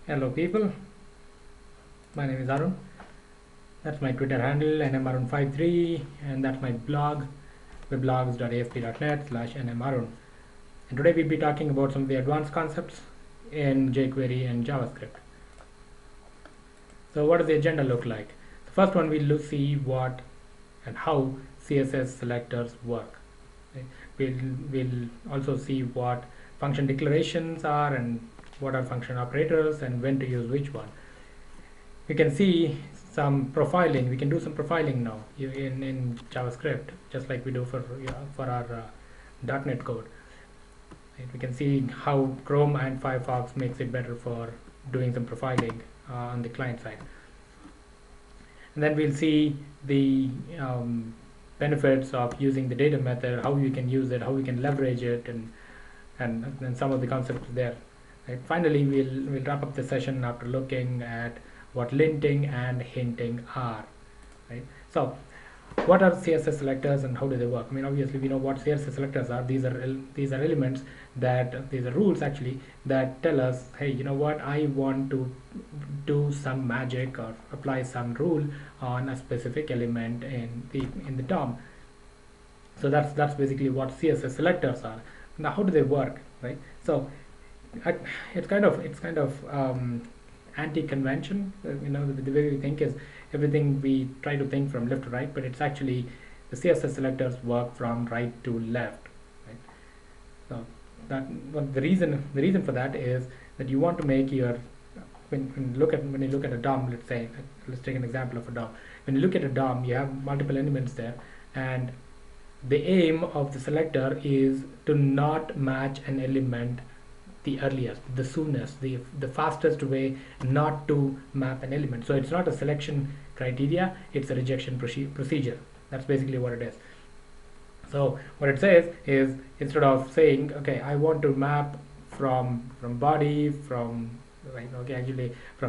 Hello people, my name is Arun. That's my Twitter handle nmarun53, and that's my blog weblogs.asp.net/nmarun. And today we'll be talking about some of the advanced concepts in jQuery and JavaScript. So what does the agenda look like? The first one, we'll see what and how CSS selectors work. Okay. We'll also see what function declarations are and what are function operators and when to use which one. We can see some profiling. We can do some profiling now in JavaScript, just like we do for our .NET code. Right? We can see how Chrome and Firefox makes it better for doing some profiling on the client side. And then we'll see the benefits of using the data method, how you can use it, how we can leverage it, and some of the concepts there. Right? Finally, we'll wrap up the session after looking at what linting and hinting are. Right? So what are CSS selectors and how do they work? I mean, obviously we know what CSS selectors are. These are elements these are rules actually that tell us, hey, you know what, I want to do some magic or apply some rule on a specific element in the DOM. So that's basically what CSS selectors are. Now how do they work, right? So it's kind of anti-convention. The way we think is everything we try to think from left to right, but it's actually the CSS selectors work from right to left, right? So the reason for that is that you want to make your when you look at a DOM, let's take an example of a DOM. When you look at a DOM, you have multiple elements there, and the aim of the selector is to not match an element the earliest, the soonest, the fastest way not to map an element. So it's not a selection criteria, it's a rejection procedure. That's basically what it is. So what it says is, instead of saying, okay, I want to map from body, from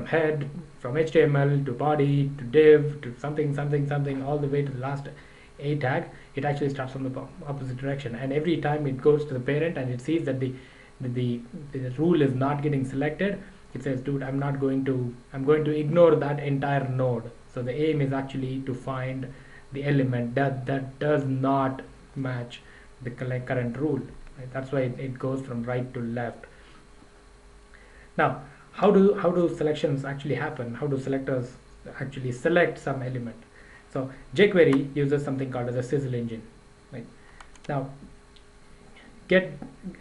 head, from HTML to body to div to something all the way to the last A tag, it actually starts from the opposite direction, and every time it goes to the parent and it sees that the rule is not getting selected, it says, dude, I'm going to ignore that entire node. So the aim is actually to find the element that does not match the current rule, right? That's why it goes from right to left. Now how do selections actually happen? How do selectors actually select some element? So jQuery uses something called as a sizzle engine, right? Now get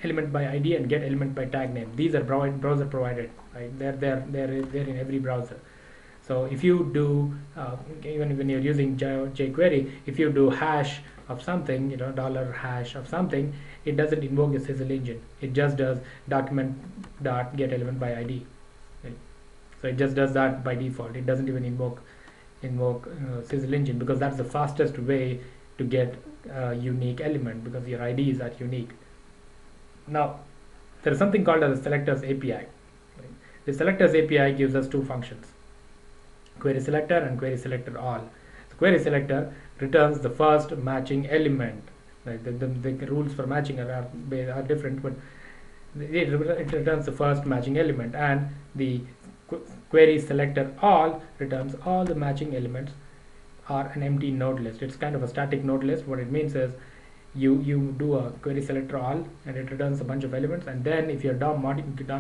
element by ID and get element by tag name, these are browser provided, right? They're in every browser. So if you do even when you're using jQuery, if you do hash of something, $hash of something, it doesn't invoke the sizzle engine. It just does document.get element by ID, right? So it just does that by default. It doesn't even invoke sizzle engine, because that's the fastest way to get a unique element, because your IDs are unique. Now there is something called as the selectors API, right? The selectors API gives us two functions, query selector and query selector all. So query selector returns the first matching element, right? The rules for matching are different, but it returns the first matching element, and the query selector all returns all the matching elements are an empty node list. It's kind of a static node list. What it means is you do a query selector all and it returns a bunch of elements, and then if your DOM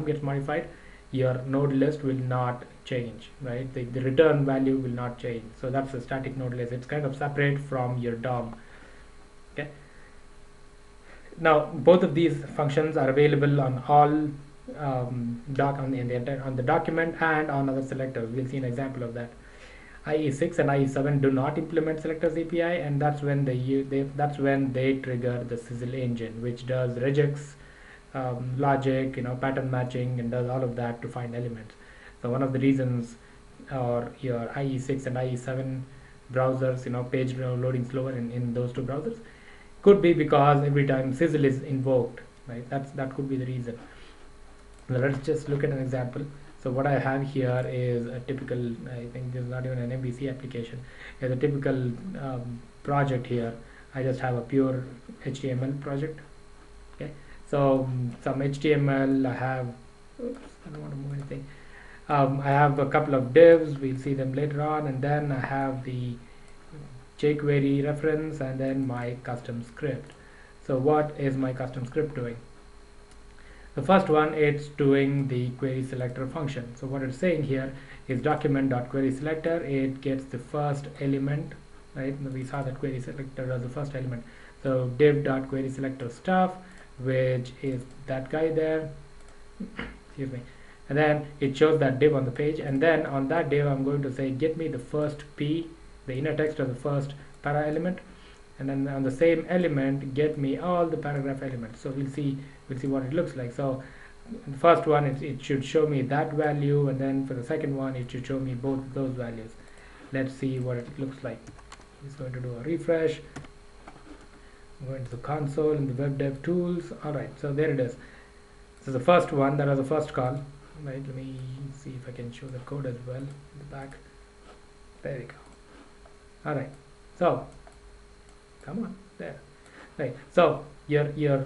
gets modified, your node list will not change, right? The return value will not change. So that's a static node list. It's kind of separate from your DOM. Okay. Now both of these functions are available on all on the document and on other selectors. We'll see an example of that. IE6 and IE7 do not implement selectors API, and that's when they trigger the sizzle engine, which does regex logic, pattern matching, and does all of that to find elements. So one of the reasons your IE6 and IE7 browsers, page loading slower in those two browsers, could be because every time sizzle is invoked, right? That could be the reason. Now let's just look at an example. So what I have here is a typical, I think this is not even an MVC application, it's a typical project here. I just have a pure HTML project. Okay, so some HTML, I have, oops, I don't want to move anything. I have a couple of divs, we'll see them later on, and then I have the jQuery reference and then my custom script. So what is my custom script doing? The first one, it's doing the query selector function. So what it's saying here is document.querySelector. It gets the first element, right? We saw that query selector as the first element. So div.querySelector stuff, which is that guy there. Excuse me. And then it shows that div on the page, and then on that div I'm going to say get me the first p, the inner text of the first para element, and then on the same element get me all the paragraph elements. So we'll see what it looks like. So the first one, it should show me that value, and then for the second one it should show me both those values. Let's see what it looks like. It's going to do a refresh. I'm going to the console and the web dev tools. Alright, so there it is. So the first one, that was the first call. Right, let me see if I can show the code as well in the back. There we go. Alright, so come on, there. Right, so your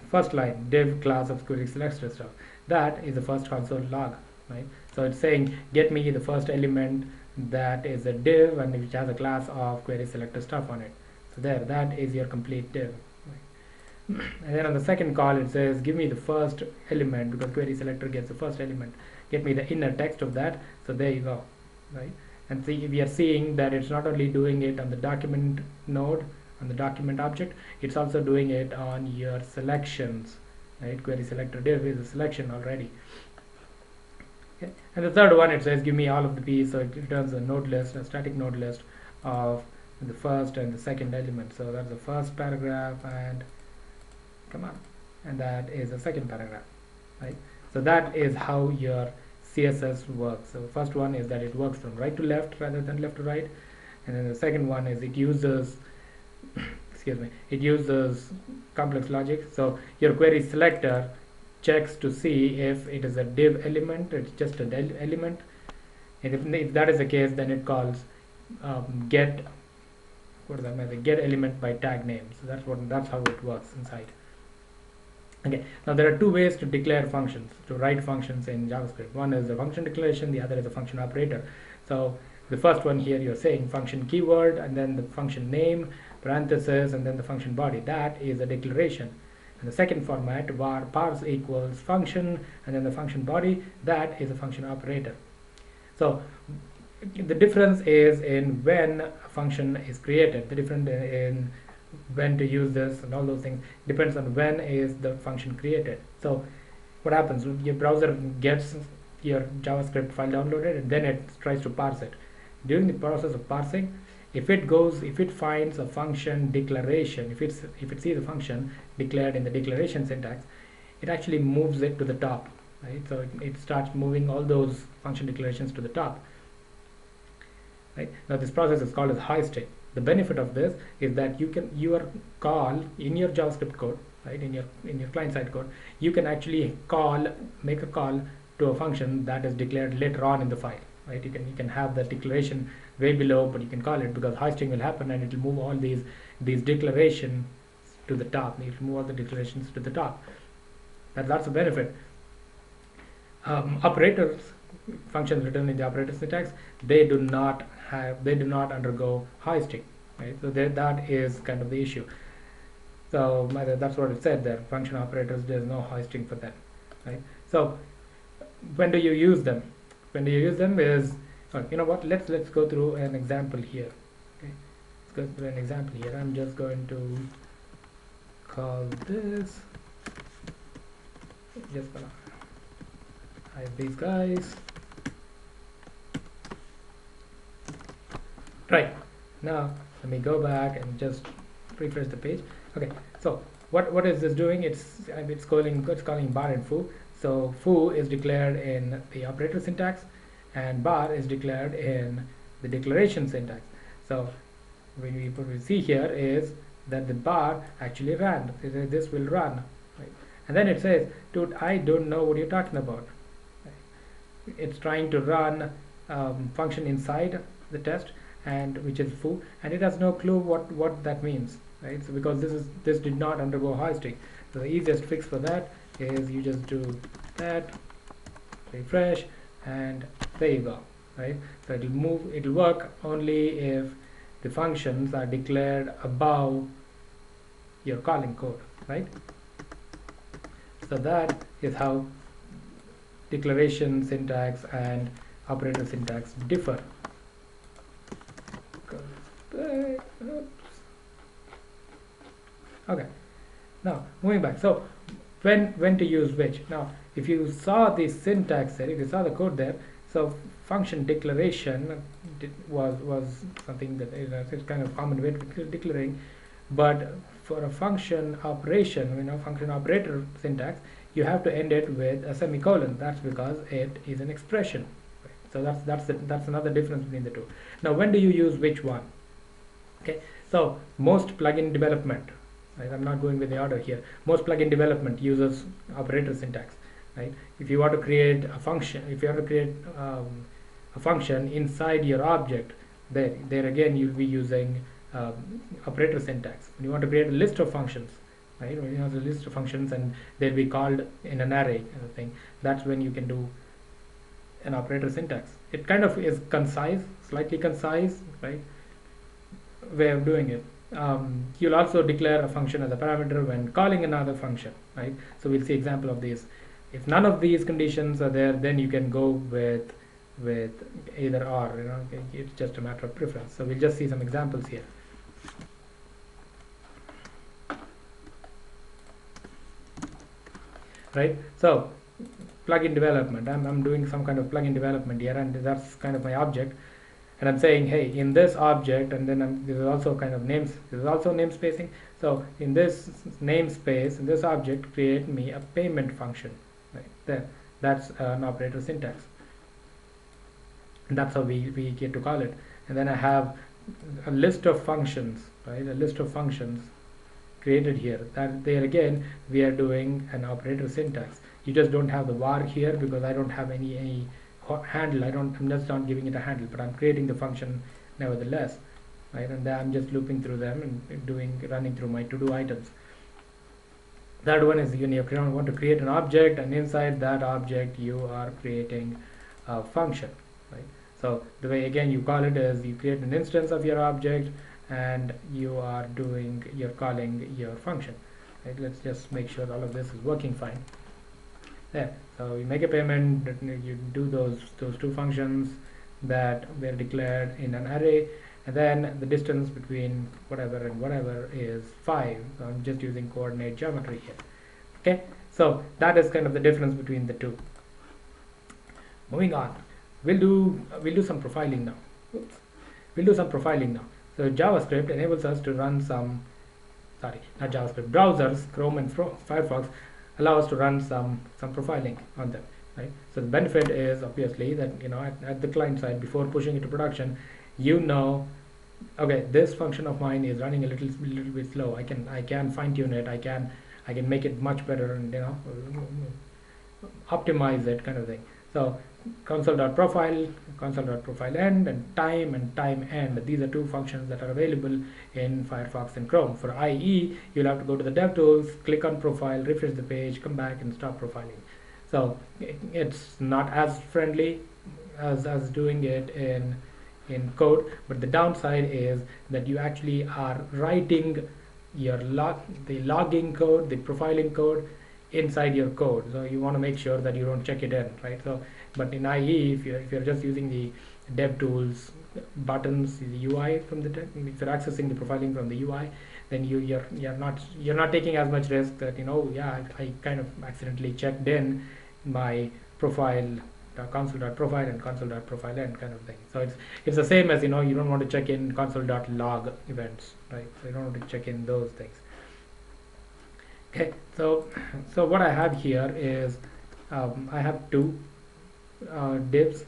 first line, div class of query selector stuff, that is the first console log, right? So it's saying get me the first element that is a div and which has a class of query selector stuff on it. So there, that is your complete div. And then on the second call it says give me the first element, because query selector gets the first element, get me the inner text of that. So there you go, right? And see, we are seeing that it's not only doing it on the document node, on the document object, it's also doing it on your selections, right? Query selector div is a selection already. Okay. And the third one, it says give me all of the p's, so it returns a node list, a static node list of the first and the second element. So that's the first paragraph, and come on, and that is the second paragraph, right? So that is how your CSS works. So the first one is that it works from right to left rather than left to right, and then the second one is it uses excuse me, it uses complex logic. So your query selector checks to see if it is a div element, it's just an element, and if that is the case, then it calls get, what does that mean? Get element by tag name. So that's how it works inside. Okay, now there are two ways to declare functions, to write functions in JavaScript. One is the function declaration, the other is a function operator. So the first one here, you're saying function keyword and then the function name, parenthesis, and then the function body. That is a declaration. And the second format, var parse equals function and then the function body, that is a function operator. So the difference is in when a function is created. The difference in when to use this and all those things depends on when is the function created. So what happens, your browser gets your JavaScript file downloaded and then it tries to parse it. During the process of parsing, if it finds a function declaration, if it sees a function declared in the declaration syntax, it actually moves it to the top, right? So it starts moving all those function declarations to the top, right? Now this process is called as hoisting. The benefit of this is that your call in your JavaScript code, right, in your client-side code, you can actually make a call to a function that is declared later on in the file, right? You can have the declaration way below, but you can call it, because hoisting will happen and it will move all these declarations to the top. It will move all the declarations to the top. That's a benefit. Operators, functions written in the operator syntax, they do not undergo hoisting, right? So that is kind of the issue. So that's what it said there. Function operators, there's no hoisting for them, right? So when do you use them? When do you use them is, you know what? Let's go through an example here. Okay, let's go through an example here. I'm just going to call this. Just gonna hide these guys. Right, now let me go back and just refresh the page. Okay, so what is this doing? It's calling bar and foo. So foo is declared in the operator syntax and bar is declared in the declaration syntax. So what we see here is that the bar actually ran. This will run, right? And then it says, dude, I don't know what you're talking about. It's trying to run function inside the test, and which is foo, and it has no clue what that means, right? So because this did not undergo hoisting. So the easiest fix for that is you just do that, refresh, and there you go, right? So it'll work only if the functions are declared above your calling code, right? So that is how declaration syntax and operator syntax differ. Okay, now moving back. So when to use which? Now if you saw the syntax there, if you saw the code there, so function declaration was something that it's kind of common way of declaring, but for a function operation, function operator syntax, you have to end it with a semicolon. That's because it is an expression. Right? So that's another difference between the two. Now when do you use which one? Okay, so most plugin development, right? I'm not going with the order here. Most plugin development uses operator syntax, right? If you want to create a function, if you want to create a function inside your object, there again you'll be using operator syntax. When you want to create a list of functions, right? When you have a list of functions and they'll be called in an array kind of thing, that's when you can do an operator syntax. It kind of is concise, slightly concise, right, way of doing it. You'll also declare a function as a parameter when calling another function, right? So we'll see example of these. If none of these conditions are there, then you can go with either or, it's just a matter of preference. So we'll just see some examples here. Right, so plugin development, I'm doing some kind of plugin development here, and that's kind of my object, and I'm saying, hey, in this object, and then this is also kind of names, this is also namespacing. So in this namespace, in this object, create me a payment function, right there. That's an operator syntax, and that's how we get to call it. And then I have a list of functions, right, a list of functions created here. That there again we are doing an operator syntax. You just don't have the var here because I don't have any handle. I'm just not giving it a handle, but I'm creating the function nevertheless, right? And then I'm just looping through them and running through my to-do items. Third one is you want to create an object, and inside that object you are creating a function, right? So the way again you call it is you create an instance of your object and you're calling your function, right? Let's just make sure all of this is working fine there. So you make a payment, you do those two functions that were declared in an array, and then the distance between whatever and whatever is 5. So I'm just using coordinate geometry here. Okay, so that is kind of the difference between the two. Moving on, we'll do some profiling now. Oops. We'll do some profiling now. So JavaScript enables us to run some, not JavaScript, browsers, Chrome and Firefox allow us to run some profiling on them, right? So the benefit is obviously that at the client side, before pushing it to production, okay, this function of mine is running a little bit slow. I can fine tune it. I can make it much better and optimize it, kind of thing. So console.profile, console.profile end, and time end. These are two functions that are available in Firefox and Chrome. For IE, you'll have to go to the DevTools, click on profile, refresh the page, come back and stop profiling. So it's not as friendly as doing it in code, but the downside is that you actually are writing your the logging code, the profiling code inside your code. So you want to make sure that you don't check it in, right? So but in IE, if you're just using the DevTools buttons, the UI from if you're accessing the profiling from the UI, then you're not taking as much risk that I kind of accidentally checked in my profile console.profile and console.profile end, kind of thing. So it's the same as you don't want to check in console.log events, right? So you don't want to check in those things. Okay, so what I have here is I have two divs,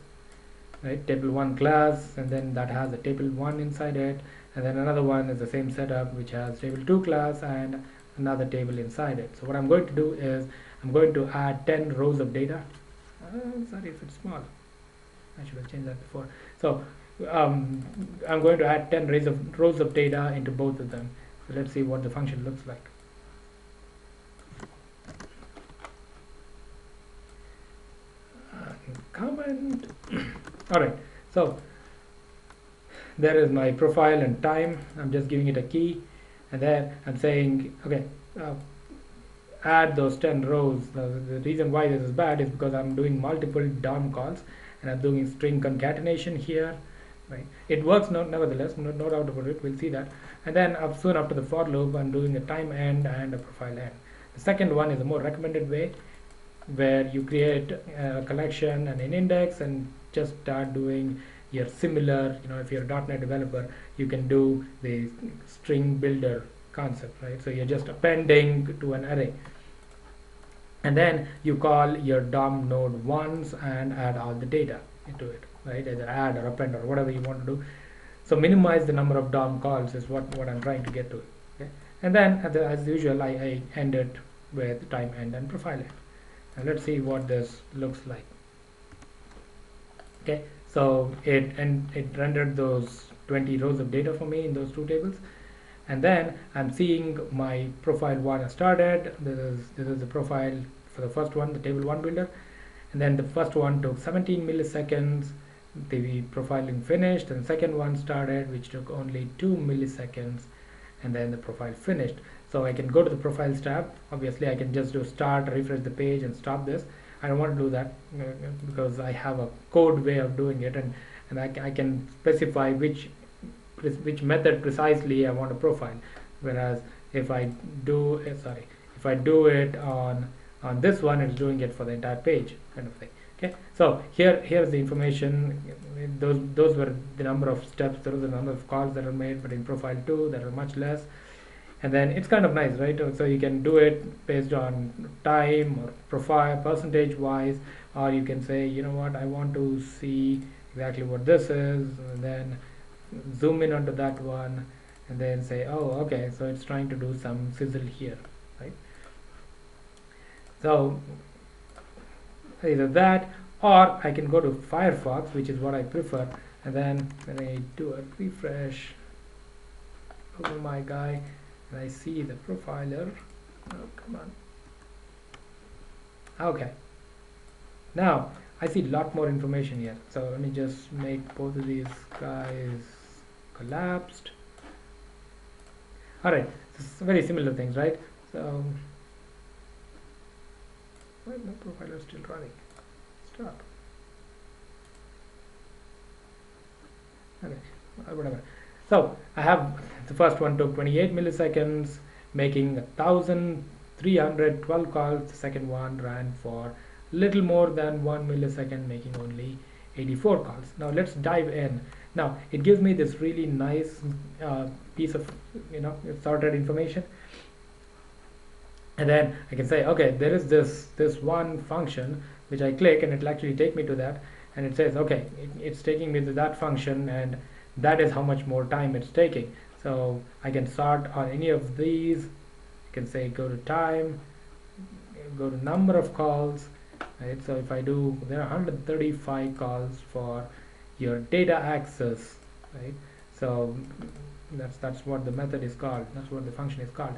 right? Table 1 class, and then that has a table 1 inside it, and then another one is the same setup which has table 2 class and another table inside it. So what I'm going to do is I'm going to add 10 rows of data. Sorry if it's small, I should have changed that before. So I'm going to add 10 rows of data into both of them. So let's see what the function looks like. Come happened? All right, so there is my profile and time. I'm just giving it a key, and then I'm saying, okay, add those 10 rows. The reason why this is bad is because I'm doing multiple DOM calls, and I'm doing string concatenation here, right? It works nevertheless, no doubt about it. We'll see that. And then soon after the for loop, I'm doing a time end and a profile end. The second one is a more recommended way, where you create a collection and an index and just start doing your similar, if you're a .NET developer, you can do the string builder concept, right? So you're just appending to an array, and then you call your DOM node once and add all the data into it, right? Either add or append or whatever you want to do. So minimize the number of DOM calls is what I'm trying to get to. Okay? And then as usual, I end it with time end and profile end. And let's see what this looks like. Okay, so it rendered those 20 rows of data for me in those two tables, and then I'm seeing my profile one has started. This is the profile for the first one, the table one builder, and then the first one took 17 milliseconds. The profiling finished, and the second one started, which took only 2 milliseconds, and then the profile finished. So I can go to the profiles tab. Obviously I can just do start, refresh the page, and stop this. I don't want to do that because I have a code way of doing it, and I can specify which method precisely I want to profile. Whereas if I do it on this one, it's doing it for the entire page, kind of thing. Okay, so here's the information. Those were the number of steps, those are the number of calls that are made, but in profile 2 there are much less. And then it's kind of nice, right? So you can do it based on time or profile percentage wise, or you can say, you know what, I want to see exactly what this is, and then zoom in onto that one, and then say, oh, okay, so it's trying to do some sizzle here, right? So either that, or I can go to Firefox, which is what I prefer, and then when I do a refresh, over my guy, and I see the profiler. Oh, come on. Okay, now I see a lot more information here. So let me just make both of these guys collapsed. Alright, very similar things, right? So why is my profiler still running? Stop. Okay, whatever. So I have the first one took 28 milliseconds, making 1,312 calls. The second one ran for little more than 1 millisecond, making only 84 calls. Now let's dive in. Now it gives me this really nice piece of sorted information, and then I can say, okay, there is this one function which I click, and it'll actually take me to that, and it says, okay, it's taking me to that function, and that is how much more time it's taking. So I can sort on any of these. I can say go to time, go to number of calls, right? So if I do, there are 135 calls for your data access, right? So that's what the method is called, that's what the function is called.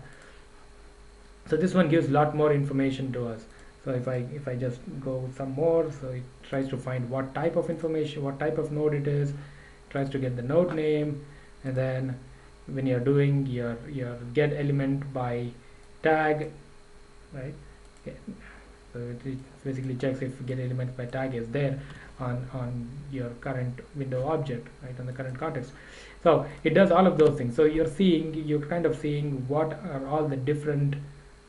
So this one gives a lot more information to us. So if I just go some more, so it tries to find what type of information, what type of node it is, tries to get the node name, and then when you're doing your get element by tag, right? Okay. So it basically checks if get element by tag is there on your current window object, right, on the current context. So it does all of those things. So you're kind of seeing what are all the different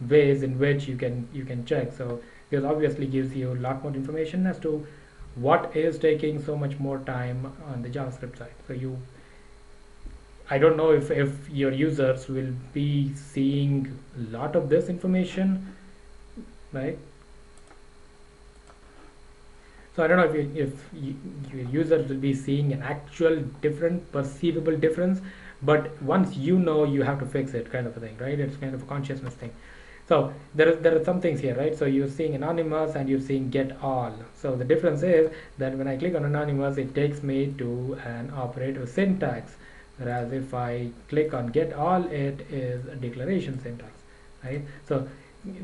ways in which you can check. So this obviously gives you a lot more information as to what is taking so much more time on the JavaScript side. So I don't know if your users will be seeing a lot of this information, right? So I don't know if your users will be seeing an actual perceivable difference, but once you know, you have to fix it, kind of a thing, right? It's kind of a consciousness thing. So there are some things here, right? So you're seeing anonymous and you're seeing get all. So the difference is that when I click on anonymous, it takes me to an operator syntax, whereas if I click on get all, it is a declaration syntax, right? So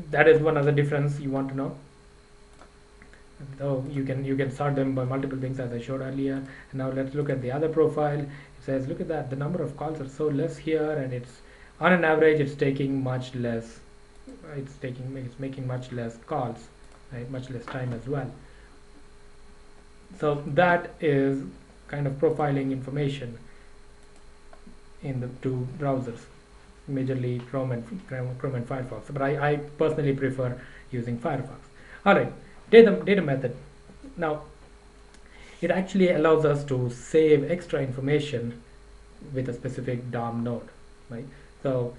that is one other difference you want to know. So you can sort them by multiple things as I showed earlier. And now let's look at the other profile. It says, look at that, the number of calls are so less here, and it's on an average it's taking much less. It's making much less calls, right? Much less time as well. So that is kind of profiling information in the two browsers, majorly Chrome and Firefox. But I personally prefer using Firefox. All right, data method. Now, it actually allows us to save extra information with a specific DOM node, right? So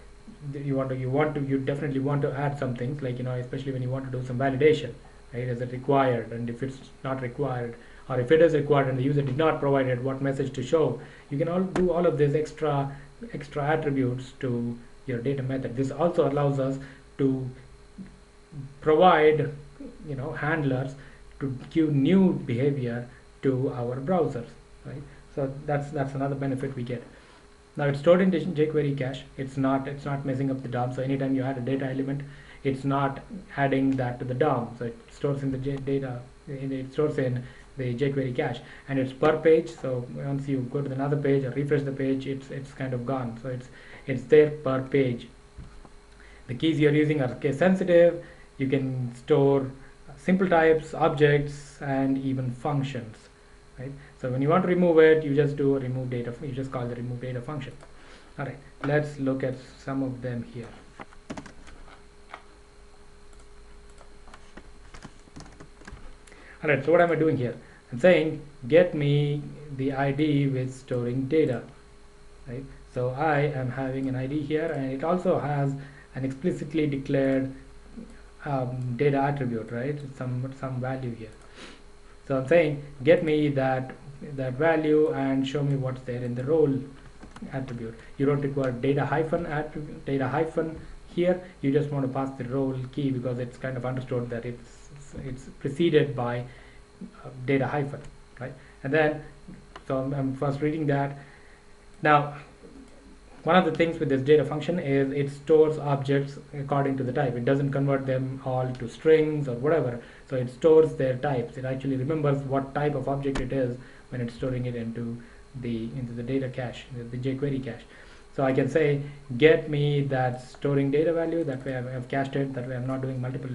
you definitely want to add some things, like, especially when you want to do some validation, right? Is it required? And if it's not required, or if it is required and the user did not provide it, what message to show? You can do all of these extra attributes to your data method. This also allows us to provide handlers to give new behavior to our browsers, right? So that's another benefit we get. Now it's stored in jQuery cache. It's not messing up the DOM. So anytime you add a data element, it's not adding that to the DOM. So it stores in the it stores in the jQuery cache, and it's per page. So once you go to another page or refresh the page, it's kind of gone. So it's there per page. The keys you're using are case sensitive. You can store simple types, objects, and even functions, right? So when you want to remove it, you just do a remove data. You just call the remove data function. All right, let's look at some of them here. All right, so what am I doing here? I'm saying get me the ID with storing data, right? So I am having an ID here, and it also has an explicitly declared data attribute, right? Some value here. So I'm saying get me that value and show me what's there in the role attribute. You don't require data hyphen here. You just want to pass the role key, because it's kind of understood that it's preceded by data hyphen, right? And then so I'm first reading that. Now, one of the things with this data function is it stores objects according to the type. It doesn't convert them all to strings or whatever. So it stores their types. It actually remembers what type of object it is when it's storing it into the data cache, the jQuery cache. So I can say get me that storing data value. That way I've cached it. That way I'm not doing multiple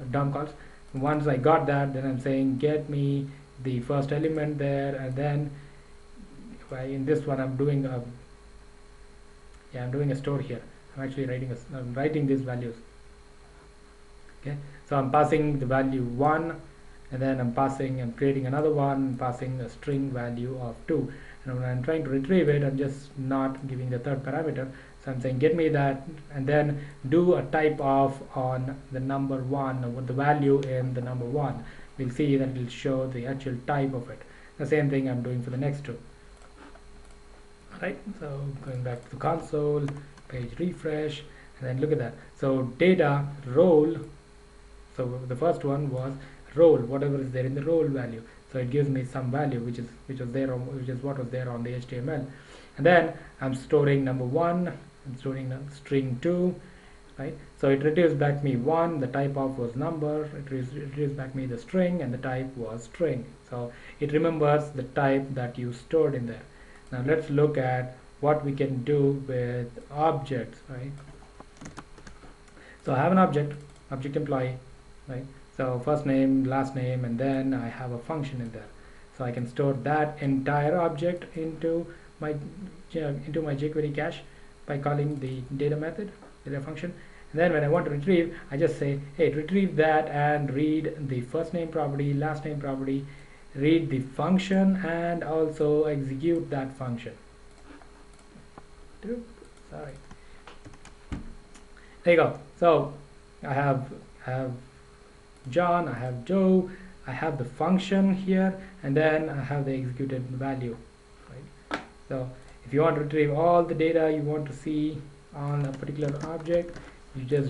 DOM calls. Once I got that, then I'm saying get me the first element there, and then in this one I'm doing a store here. I'm actually writing these values. Okay, so I'm passing the value 1, and then I'm creating another one, passing a string value of 2. And when I'm trying to retrieve it, I'm just not giving the third parameter. So I'm saying get me that, and then do a type of on the number 1, or what the value in the number 1. We'll see that it will show the actual type of it. The same thing I'm doing for the next two. Right, so going back to the console, page refresh, and then look at that. So data role. So the first one was role, whatever is there in the role value. So it gives me some value which is what was there on the HTML. And then I'm storing number 1. I'm storing string 2. Right. So it retrieves back me 1. The type of was number. It retrieves back me the string, and the type was string. So it remembers the type that you stored in there. Now let's look at what we can do with objects, right? So I have an object employee, right? So first name, last name, and then I have a function in there. So I can store that entire object into my jQuery cache by calling the data function. And then when I want to retrieve, I just say, hey, retrieve that and read the first name property, last name property, read the function, and also execute that function. Sorry. There you go. So I have John, I have Joe, I have the function here, and then I have the executed value. Right. So if you want to retrieve all the data you want to see on a particular object, you're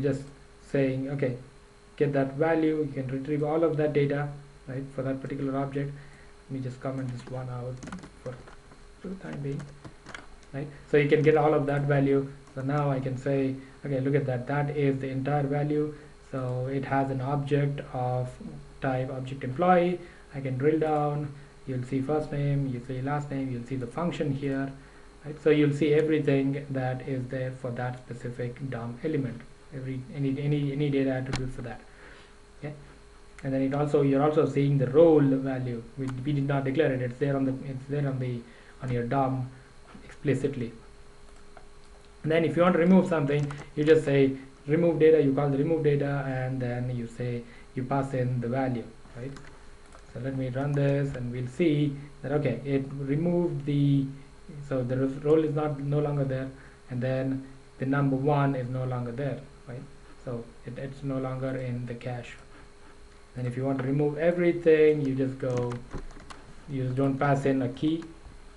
just saying, okay, get that value. You can retrieve all of that data, right, for that particular object. Let me just comment this one out for the time being, right? So you can get all of that value. So now I can say, okay, look at that, that is the entire value. So it has an object of type object employee. I can drill down, you'll see first name, you'll see last name, you'll see the function here, right? So you'll see everything that is there for that specific DOM element, any data attribute for that. Okay, and then you're also seeing the role value. We did not declare it. It's there on your DOM explicitly. And then if you want to remove something, you just say remove data. You call the remove data, and then you pass in the value, right? So let me run this, and we'll see that okay, it removed so the role is no longer there, and then the number 1 is no longer there, right? So it's no longer in the cache. And if you want to remove everything, you just don't pass in a key,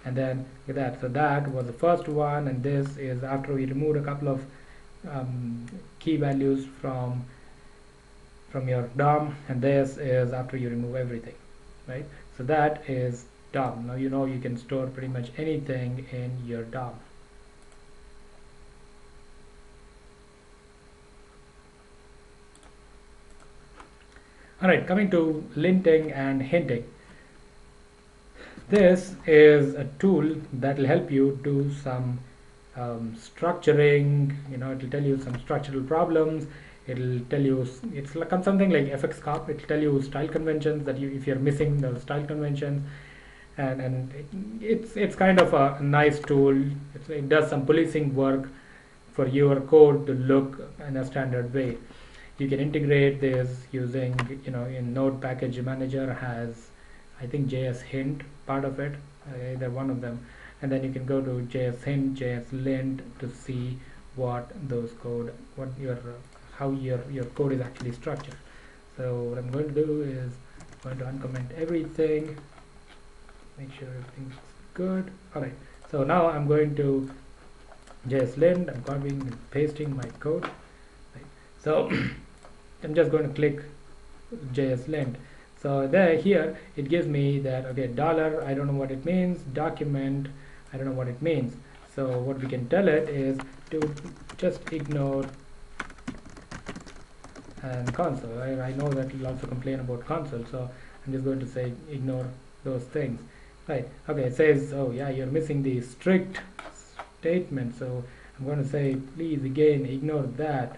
and then with that. So that was the first one, and this is after we removed a couple of key values from your DOM, and this is after you remove everything, right? So that is DOM. Now you can store pretty much anything in your DOM. Alright, coming to linting and hinting. This is a tool that will help you do some structuring. It will tell you some structural problems. It'll tell you, it's like something like FXCorp. It'll tell you style conventions that if you're missing the style conventions, and it's kind of a nice tool. It does some policing work for your code to look in a standard way. You can integrate this using, in Node Package Manager has, I think, JS Hint part of it, either one of them, and then you can go to JS Hint, JS Lint to see how your code is actually structured. So what I'm going to do is I'm going to uncomment everything, make sure everything's good. Alright, so now I'm going to JS Lint. I'm copying and pasting my code, right? So I'm just going to click JS Lint. So here it gives me that okay, dollar, I don't know what it means, document, I don't know what it means. So what we can tell it is to just ignore and console. I know that you'll also complain about console, so I'm just going to say ignore those things, right? Okay, it says, oh yeah, you're missing the strict statement, so I'm going to say please again ignore that,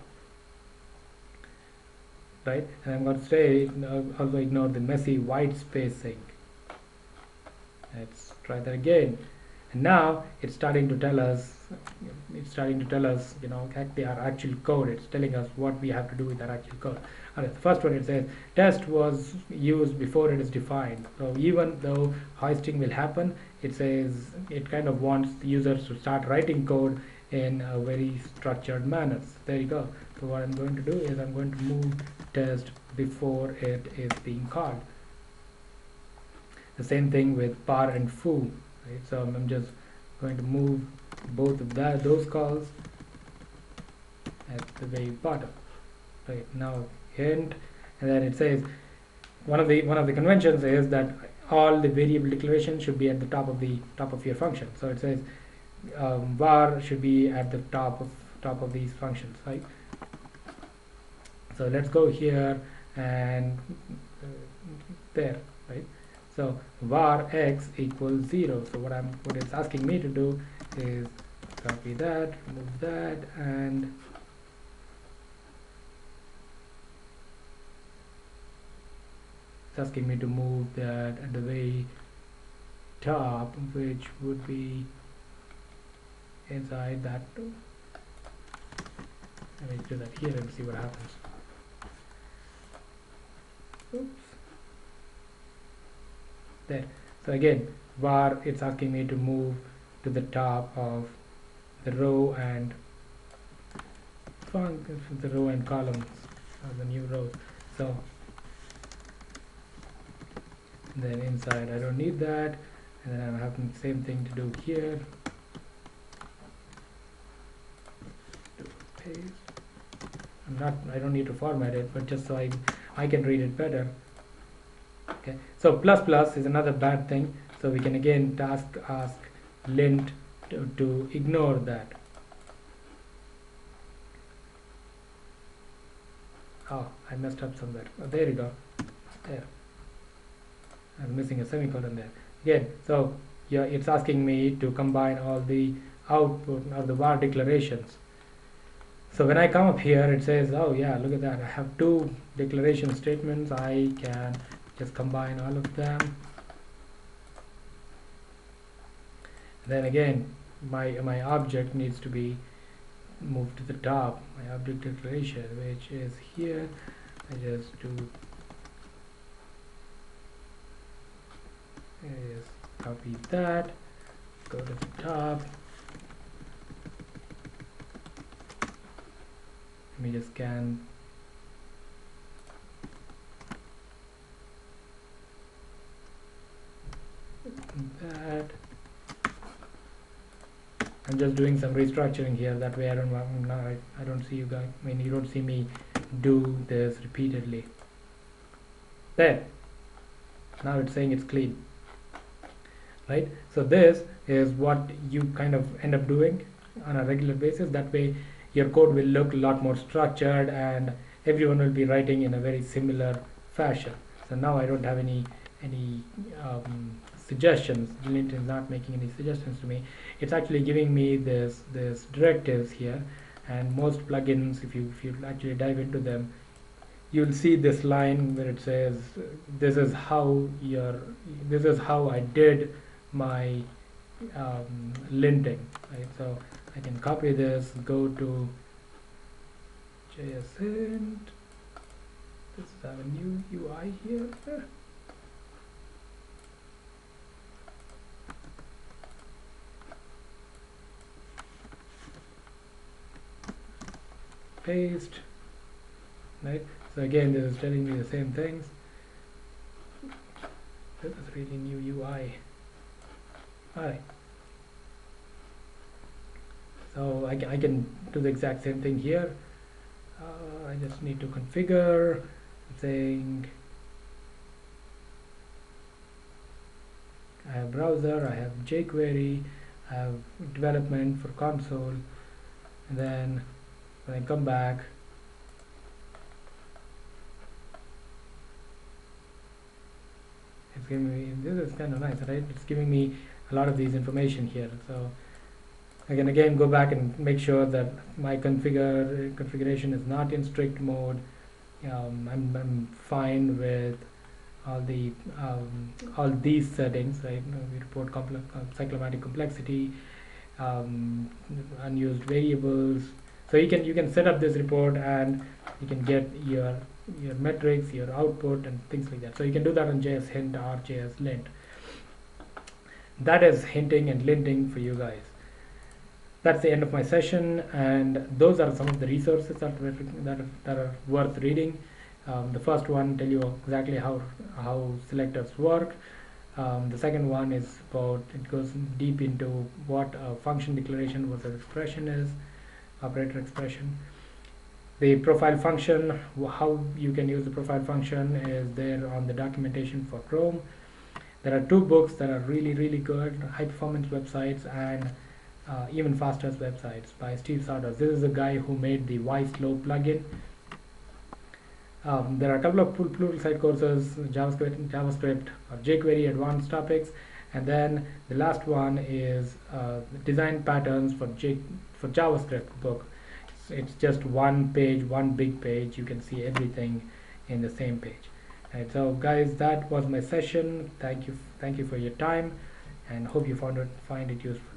right? And I'm going to say also ignore the messy white spacing. Let's try that again. And now it's starting to tell us our actual code. It's telling us what we have to do with our actual code. Alright, the first one, it says test was used before it is defined. So even though hoisting will happen, it says it kind of wants the users to start writing code in a very structured manner. So there you go. So what I'm going to do is I'm going to move test before it is being called. The same thing with par and foo, right? So I'm just going to move both of those calls at the very bottom, right? Now hint, and then it says one of the conventions is that all the variable declarations should be at the top of your function. So it says var should be at the top of these functions, right? So let's go here and there, right? So var x equals 0. So what it's asking me to do is copy that, remove that, and it's asking me to move that at the very top, which would be inside that. Let me do that here and see what happens. Oops. There. So again, var, it's asking me to move to the top of the row and columns, the new rows. So then inside I don't need that, and then I'm having the same thing to do here. Paste. I don't need to format it, but just so I can read it better. Okay, so plus is another bad thing, so we can again ask lint to ignore that. Oh, I messed up somewhere. Oh, there you go. There. I'm missing a semicolon there. Again, so yeah, it's asking me to combine all the output or the var declarations. So when I come up here, it says, oh yeah, look at that. I have two declaration statements. I can just combine all of them. Then again, my object needs to be moved to the top. My object declaration, which is here. I just do is copy that, go to the top. Let me just scan that. I'm just doing some restructuring here, that way I don't see you guys, I mean you don't see me do this repeatedly. There, now it's saying it's clean, right? So this is what you kind of end up doing on a regular basis. That way your code will look a lot more structured and everyone will be writing in a very similar fashion. So now I don't have any suggestions. Linting is not making any suggestions to me. It's actually giving me this directives here, and most plugins, if you actually dive into them, you'll see this line where it says this is how I did my linting, right? So I can copy this, go to JSint. This is our new UI here. Paste, right? So again, this is telling me the same things. This is really new UI. Alright. So I can do the exact same thing here. I just need to configure, saying I have browser, I have jQuery, I have development for console, and then when I come back, it's giving me, this is kind of nice, right? It's giving me a lot of these information here. So I can again go back and make sure that my configuration is not in strict mode. I'm fine with all these settings, right? We report cyclomatic complexity, unused variables. So you can set up this report and you can get your metrics, your output, and things like that. So you can do that on JSHint or JSLint. That is hinting and linting for you guys. That's the end of my session, and those are some of the resources that are worth reading. The first one tell you exactly how selectors work. The second one is about, it goes deep into what a function declaration versus expression is, operator expression. The profile function, how you can use the profile function, is there on the documentation for Chrome. There are two books that are really good, high performance websites and even faster websites, by Steve Souders. This is the guy who made the Why Slow plugin. There are a couple of Pluralsight courses, JavaScript or jQuery advanced topics, and then the last one is design patterns for JavaScript book. It's just one page, one big page. You can see everything in the same page. Right, so guys, that was my session. Thank you for your time, and hope you find it useful.